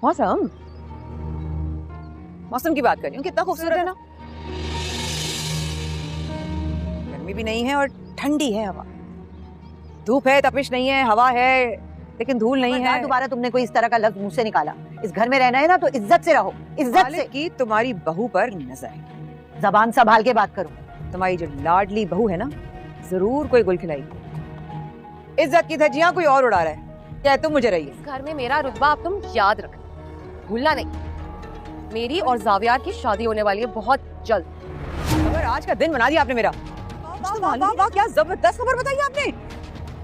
मौसम मौसम की बात कर रही हूँ, कितना खूबसूरत है ना। गर्मी भी नहीं है और ठंडी है हवा, धूप है, तपिश नहीं है, हवा है लेकिन धूल नहीं है। दोबारा तुमने कोई इस तरह का लफ्ज मुंह से निकाला। इस घर में रहना है ना तो इज्जत से रहो, इज्जत से। की तुम्हारी बहू पर नजर है, जबान संभाल के बात करो। तुम्हारी जो लाडली बहू है ना, जरूर कोई गुल खिलाएगी। इज्जत की धज्जियां कोई और उड़ा रहा है, क्या तुम मुझे रही है। घर में मेरा रुतबा अब तुम याद रखना, भूलना नहीं। मेरी और जावियार की शादी होने वाली है बहुत जल्द। खबर आज का दिन बना दिया आपने मेरा। वाह वाह वाह, क्या जबरदस्त खबर बताई आपने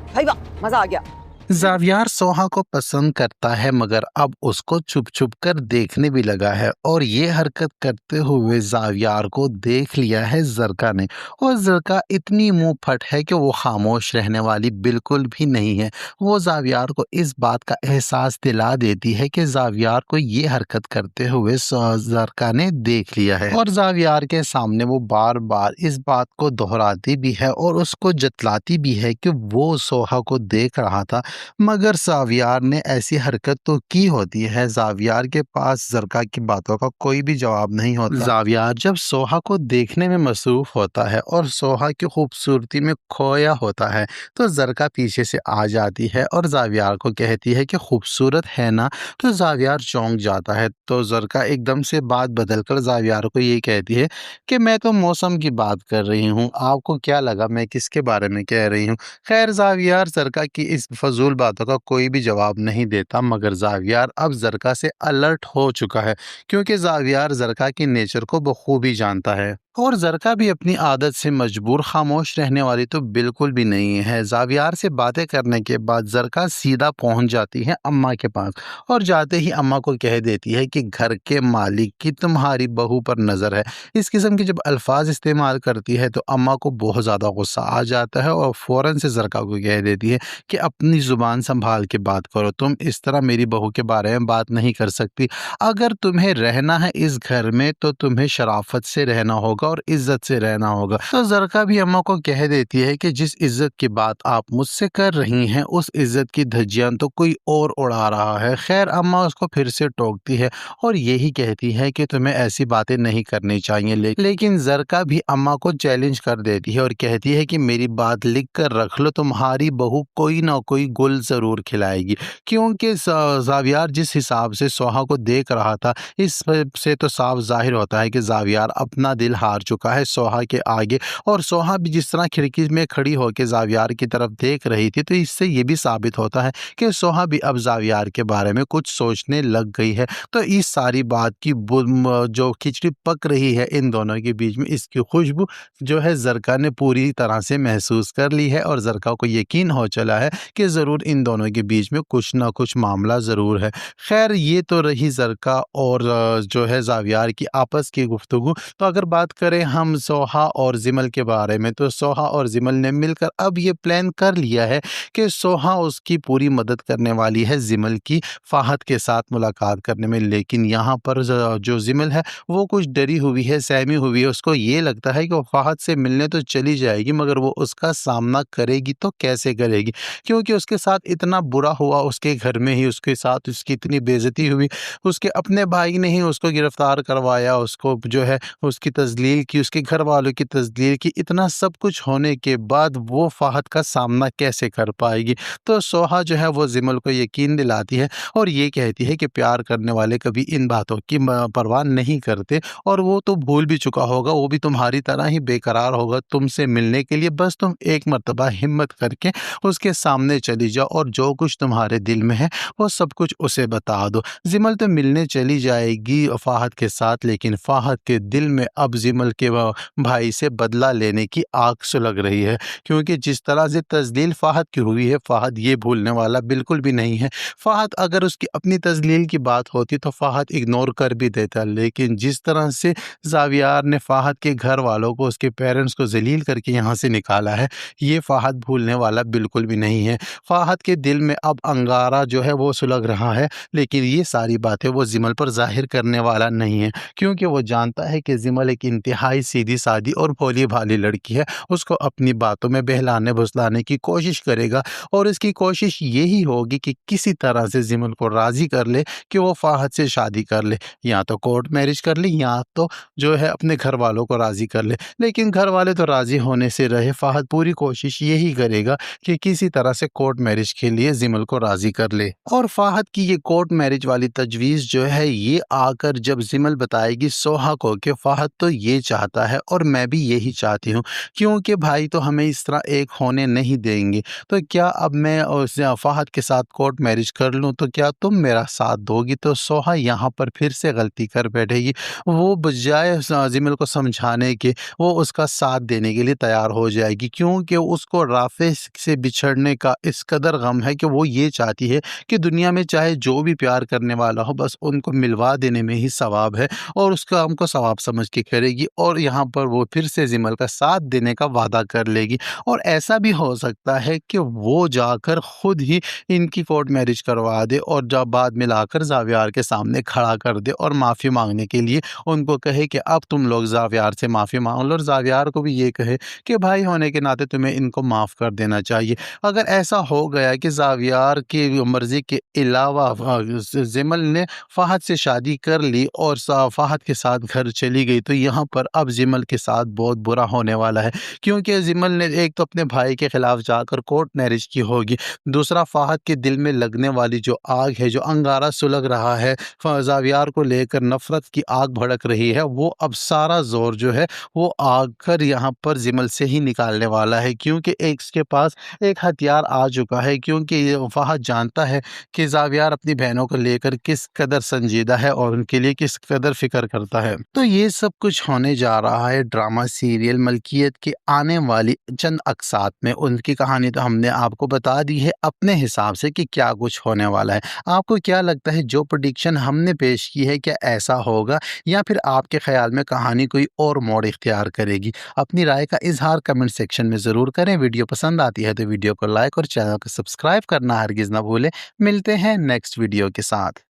भाई, वाह मजा आ गया। जावियार सोहा को पसंद करता है मगर अब उसको छुप छुप कर देखने भी लगा है और ये हरकत करते हुए जावियार को देख लिया है जरका ने। और जरका इतनी मुंह फट है कि वो खामोश रहने वाली बिल्कुल भी नहीं है। वो जावियार को इस बात का एहसास दिला देती है कि जावियार को ये हरकत करते हुए जरका ने देख लिया है और जावियार के सामने वो बार बार इस बात को दोहराती भी है और उसको जतलाती भी है कि वो सोहा को देख रहा था। मगर जावियार ने ऐसी हरकत तो की होती है। जावियार के पास जरका की बातों का कोई भी जवाब नहीं होता। जावियार जब सोहा को देखने में मसरूफ होता है और सोहा की खूबसूरती में खोया होता है तो जरका पीछे से आ जाती है और जावियार को कहती है कि खूबसूरत है ना। तो जावियार चौंक जाता है। तो जरका एकदम से बात बदलकर जावियार को ये कहती है कि मैं तो मौसम की बात कर रही हूँ, आपको क्या लगा मैं किसके बारे में कह रही हूँ। खैर जावियार जरका की इस फजूल बातों का कोई भी जवाब नहीं देता। मगर जावियार अब जरका से अलर्ट हो चुका है क्योंकि जावियार जरका की नेचर को बखूबी जानता है और जरका भी अपनी आदत से मजबूर खामोश रहने वाली तो बिल्कुल भी नहीं है। जावियार से बातें करने के बाद जरका सीधा पहुंच जाती है अम्मा के पास और जाते ही अम्मा को कह देती है कि घर के मालिक की तुम्हारी बहू पर नज़र है। इस किस्म के जब अल्फाज इस्तेमाल करती है तो अम्मा को बहुत ज़्यादा गुस्सा आ जाता है और फ़ौरन से जरका को कह देती है कि अपनी ज़ुबान संभाल के बात करो, तुम इस तरह मेरी बहू के बारे में बात नहीं कर सकती। अगर तुम्हें रहना है इस घर में तो तुम्हें शराफत से रहना होगा और इज्जत से रहना होगा। तो जरका भी अम्मा को कह देती है कि जिस इज्जत की बात आप मुझसे कर रही हैं उस इज्जत की धज्जियां तो कोई और उड़ा रहा है। खैर अम्मा उसको फिर से टोकती है और यही कहती है कि तुम्हें ऐसी बातें नहीं करनी चाहिए। लेकिन जरका भी अम्मा को चैलेंज कर देती है और कहती है कि मेरी बात लिख कर रख लो, तुम्हारी बहू कोई ना कोई गुल जरूर खिलाएगी। क्योंकि जावियार जिस हिसाब से सोहा को देख रहा था इस से तो साफ जाहिर होता है कि जावियार अपना दिल हार चुका है सोहा के आगे। और सोहा भी जिस तरह खिड़की में खड़ी होकर जावियार की तरफ देख रही थी तो इससे ये भी साबित होता है कि सोहा भी अब जावियार के बारे में कुछ सोचने लग गई है। तो इस सारी बात की जो खिचड़ी पक रही है इन दोनों के बीच में, इसकी खुशबू जो है जरका ने पूरी तरह से महसूस कर ली है और जरका को यकीन हो चला है कि ज़रूर इन दोनों के बीच में कुछ ना कुछ मामला ज़रूर है। खैर ये तो रही जरका और जो है जावियार की आपस की गुफ्तगू। तो अगर बात करें हम सोहा और जिमल के बारे में तो सोहा और जिमल ने मिलकर अब ये प्लान कर लिया है कि सोहा उसकी पूरी मदद करने वाली है जिमल की फाहद के साथ मुलाकात करने में। लेकिन यहाँ पर जो जिमल है वो कुछ डरी हुई है, सहमी हुई है। उसको ये लगता है कि वो फाहद से मिलने तो चली जाएगी मगर वो उसका सामना करेगी तो कैसे करेगी, क्योंकि उसके साथ इतना बुरा हुआ, उसके घर में ही उसके साथ उसकी इतनी बेइज्जती हुई, उसके अपने भाई ने ही उसको गिरफ्तार करवाया, उसको जो है उसकी तजलील की, उसके घर वालों की तजलील की। इतना सब कुछ होने के बाद वो फाहद का सामना कैसे कर पाएगी। तो सोहा जो है वो जिमल को यकीन दिलाती है और ये कहती है कि प्यार करने वाले कभी इन बातों की परवाह नहीं करते और वो तो भूल भी चुका होगा, वो भी तुम्हारी तरह ही बेकरार होगा तुमसे मिलने के लिए। बस तुम एक मर्तबा हिम्मत करके उसके सामने चली जाओ और जो कुछ तुम्हारे दिल में है वो सब कुछ उसे बता दो। जिमल तो मिलने चली जाएगी फाहद के साथ, लेकिन फाहद के दिल में अब जिमल के भाई से बदला लेने की आग सुलग रही है, क्योंकि जिस तरह से तजलील फाहद की हुई है फाहद ये भूलने वाला बिल्कुल भी नहीं है। फाहद अगर उसकी अपनी तजलील की बात होती तो फाहद इग्नोर कर भी देता, लेकिन जिस तरह से जावियार ने फाहद के घर वालों को, उसके पेरेंट्स को जलील करके यहाँ से निकाला है, ये फाहद भूलने वाला बिल्कुल भी नहीं है। फाहद के दिल में अब अंगारा जो है वो सुलग रहा है, लेकिन ये सारी बातें वो जिमल पर जाहिर करने वाला नहीं है, क्योंकि वो जानता है कि जिमल एक इंतहाई सीधी सादी और भोली भाली लड़की है, उसको अपनी बातों में बहलाने फुसलाने की कोशिश करेगा और इसकी कोशिश यही होगी कि किसी तरह से जिमल को राज़ी कर ले कि वो फ़ाहद से शादी कर ले, या तो कोर्ट मैरिज कर ले या तो जो है अपने घर वालों को राज़ी कर ले। लेकिन घर वाले तो राज़ी होने से रहे, फ़ाहद पूरी कोशिश यही करेगा कि किसी तरह से कोर्ट मैरिज के लिए जिमल को राज़ी कर ले। और फ़ाहद की ये कोर्ट मैरिज वाली तजवीज़ जो है ये आकर जब जिमल बताएगी सोहा को कि फ़ाहद तो ये चाहता है और मैं भी यही चाहती हूँ, क्योंकि भाई तो हमें इस तरह एक होने नहीं देंगे, तो क्या अब मैं फ़ाहद के साथ कोर्ट मैरिज कर लूँ तो क्या तुम मेरा साथ दोगी? तो सोहा यहाँ पर फिर से गलती कर बैठेगी। वो बजाय जिमल को समझाने के वो उसका साथ देने के लिए तैयार हो जाएगी, क्योंकि उसको राफे से बिछड़ने का इस कदर गम है कि वो ये चाहती है कि दुनिया में चाहे जो भी प्यार करने वाला हो बस उनको मिलवा देने में ही सवाब है, और उस काम को सवाब समझ के करेगी और यहाँ पर वो फिर से जिमल का साथ देने का वादा कर लेगी। और ऐसा भी हो सकता है कि वो जाकर खुद ही इनकी कोर्ट मैरिज करवा दे और जब बाद में लाकर ज़ावियार के सामने खड़ा कर दे और माफ़ी मांगने के लिए उनको कहे कि अब तुम लोग ज़ावियार से माफ़ी मांग लो, और ज़ावियार को भी ये कहे कि भाई होने के नाते तुम्हें इनको माफ़ कर देना चाहिए। अगर ऐसा हो गया कि ज़ावियार की मर्ज़ी के अलावा जिमल ने फ़ाहद से शादी कर ली और फ़ाहद के साथ घर चली गई, तो यहाँ पर अब जिमल के साथ बहुत बुरा होने वाला है, क्योंकि जिमल ने एक तो अपने भाई के खिलाफ जाकर कोर्ट मैरिज की होगी, दूसरा फ़ाहद के दिल में लगने वाली जो आग है, जो अंगारा सुलग रहा है, ज़ावियार को लेकर नफ़रत की आग भड़क रही है, वो अब सारा ज़ोर जो है वो आकर यहाँ पर जिमल से ही निकालने वाला है, क्योंकि एक इसके पास एक हथियार आ चुका है, क्योंकि फ़ाहद जानता है कि ज़ावियार अपनी बहनों को लेकर किस कदर संजीदा है और उनके लिए किस कदर फ़िक्र करता है। तो ये सब कुछ होने जा रहा है ड्रामा सीरियल मलकियत की आने वाली चंद अक़सात में। उनकी कहानी तो हमने आपको बता दी है अपने हिसाब से कि क्या कुछ होने वाला है। आपको क्या लगता है जो प्रेडिक्शन हमने पेश की है क्या ऐसा होगा, या फिर आपके ख़्याल में कहानी कोई और मोड़ इख्तियार करेगी? अपनी राय का इज़हार कमेंट सेक्शन में ज़रूर करें। वीडियो पसंद आती है तो वीडियो को लाइक और चैनल को सब्सक्राइब करना हरगिज़ ना भूलें। मिलते हैं नेक्स्ट वीडियो के साथ।